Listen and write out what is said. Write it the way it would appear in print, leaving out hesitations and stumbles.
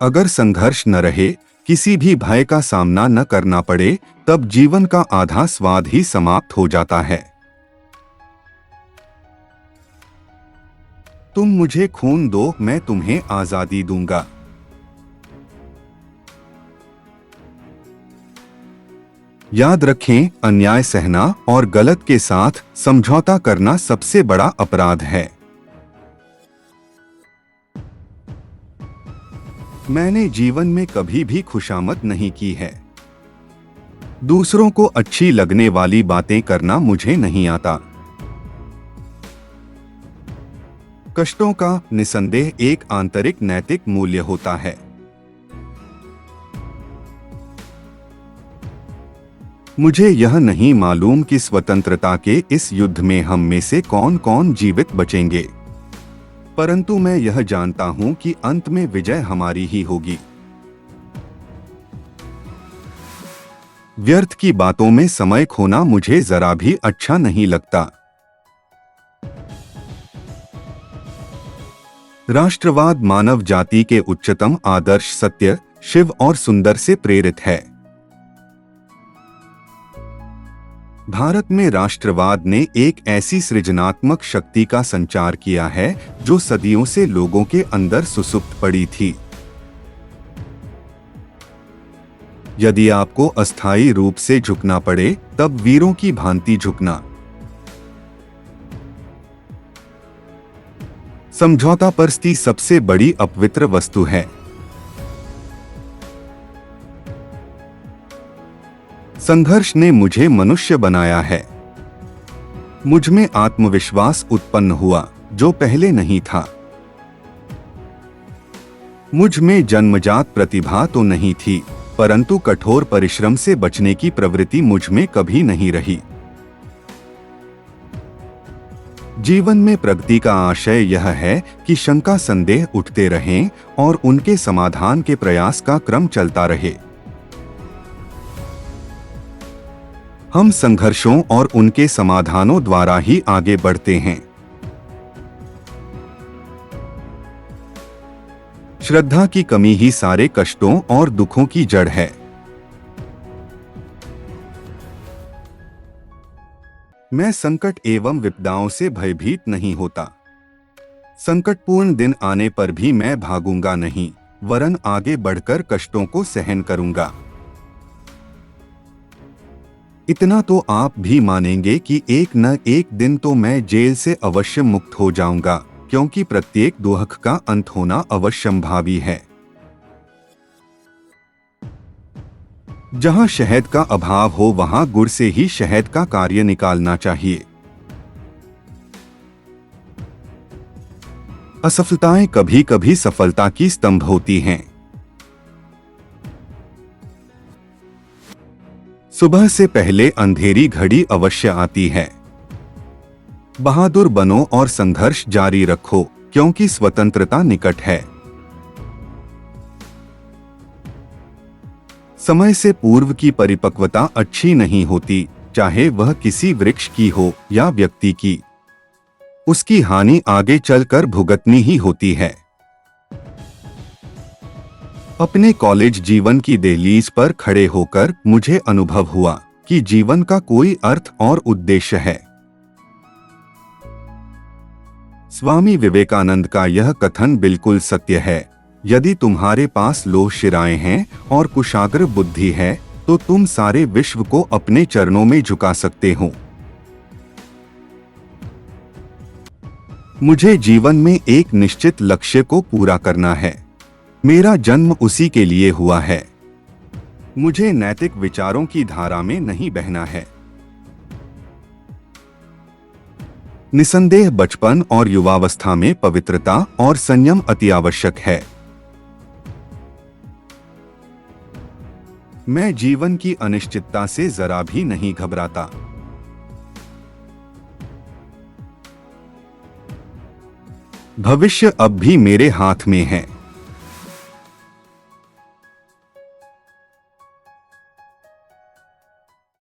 अगर संघर्ष न रहे, किसी भी भय का सामना न करना पड़े, तब जीवन का आधा स्वाद ही समाप्त हो जाता है। तुम मुझे खून दो, मैं तुम्हें आजादी दूंगा। याद रखें, अन्याय सहना और गलत के साथ समझौता करना सबसे बड़ा अपराध है। मैंने जीवन में कभी भी खुशामद नहीं की है। दूसरों को अच्छी लगने वाली बातें करना मुझे नहीं आता। कष्टों का निसंदेह एक आंतरिक नैतिक मूल्य होता है। मुझे यह नहीं मालूम कि स्वतंत्रता के इस युद्ध में हम में से कौन कौन जीवित बचेंगे, परंतु मैं यह जानता हूं कि अंत में विजय हमारी ही होगी। व्यर्थ की बातों में समय खोना मुझे जरा भी अच्छा नहीं लगता। राष्ट्रवाद मानव जाति के उच्चतम आदर्श सत्य, शिव और सुंदर से प्रेरित है। भारत में राष्ट्रवाद ने एक ऐसी सृजनात्मक शक्ति का संचार किया है जो सदियों से लोगों के अंदर सुसुप्त पड़ी थी। यदि आपको अस्थायी रूप से झुकना पड़े, तब वीरों की भांति झुकना। समझौता परस्ती सबसे बड़ी अपवित्र वस्तु है। संघर्ष ने मुझे मनुष्य बनाया है। मुझ में आत्मविश्वास उत्पन्न हुआ जो पहले नहीं था। मुझ में जन्मजात प्रतिभा तो नहीं थी, परंतु कठोर परिश्रम से बचने की प्रवृत्ति मुझ में कभी नहीं रही। जीवन में प्रगति का आशय यह है कि शंका संदेह उठते रहें और उनके समाधान के प्रयास का क्रम चलता रहे। हम संघर्षों और उनके समाधानों द्वारा ही आगे बढ़ते हैं। श्रद्धा की कमी ही सारे कष्टों और दुखों की जड़ है। मैं संकट एवं विपदाओं से भयभीत नहीं होता। संकटपूर्ण दिन आने पर भी मैं भागूंगा नहीं, वरन आगे बढ़कर कष्टों को सहन करूंगा। इतना तो आप भी मानेंगे कि एक न एक दिन तो मैं जेल से अवश्य मुक्त हो जाऊंगा, क्योंकि प्रत्येक दुख का अंत होना अवश्यंभावी है। जहां शहद का अभाव हो, वहां गुड़ से ही शहद का कार्य निकालना चाहिए। असफलताएं कभी कभी सफलता की स्तंभ होती हैं। सुबह से पहले अंधेरी घड़ी अवश्य आती है। बहादुर बनो और संघर्ष जारी रखो, क्योंकि स्वतंत्रता निकट है। समय से पूर्व की परिपक्वता अच्छी नहीं होती, चाहे वह किसी वृक्ष की हो या व्यक्ति की। उसकी हानि आगे चलकर भुगतनी ही होती है। अपने कॉलेज जीवन की दहलीज पर खड़े होकर मुझे अनुभव हुआ कि जीवन का कोई अर्थ और उद्देश्य है। स्वामी विवेकानंद का यह कथन बिल्कुल सत्य है। यदि तुम्हारे पास लोह शिराएं हैं और कुशाग्र बुद्धि है, तो तुम सारे विश्व को अपने चरणों में झुका सकते हो। मुझे जीवन में एक निश्चित लक्ष्य को पूरा करना है। मेरा जन्म उसी के लिए हुआ है। मुझे नैतिक विचारों की धारा में नहीं बहना है। निसंदेह बचपन और युवावस्था में पवित्रता और संयम अति आवश्यक है। मैं जीवन की अनिश्चितता से जरा भी नहीं घबराता। भविष्य अब भी मेरे हाथ में है।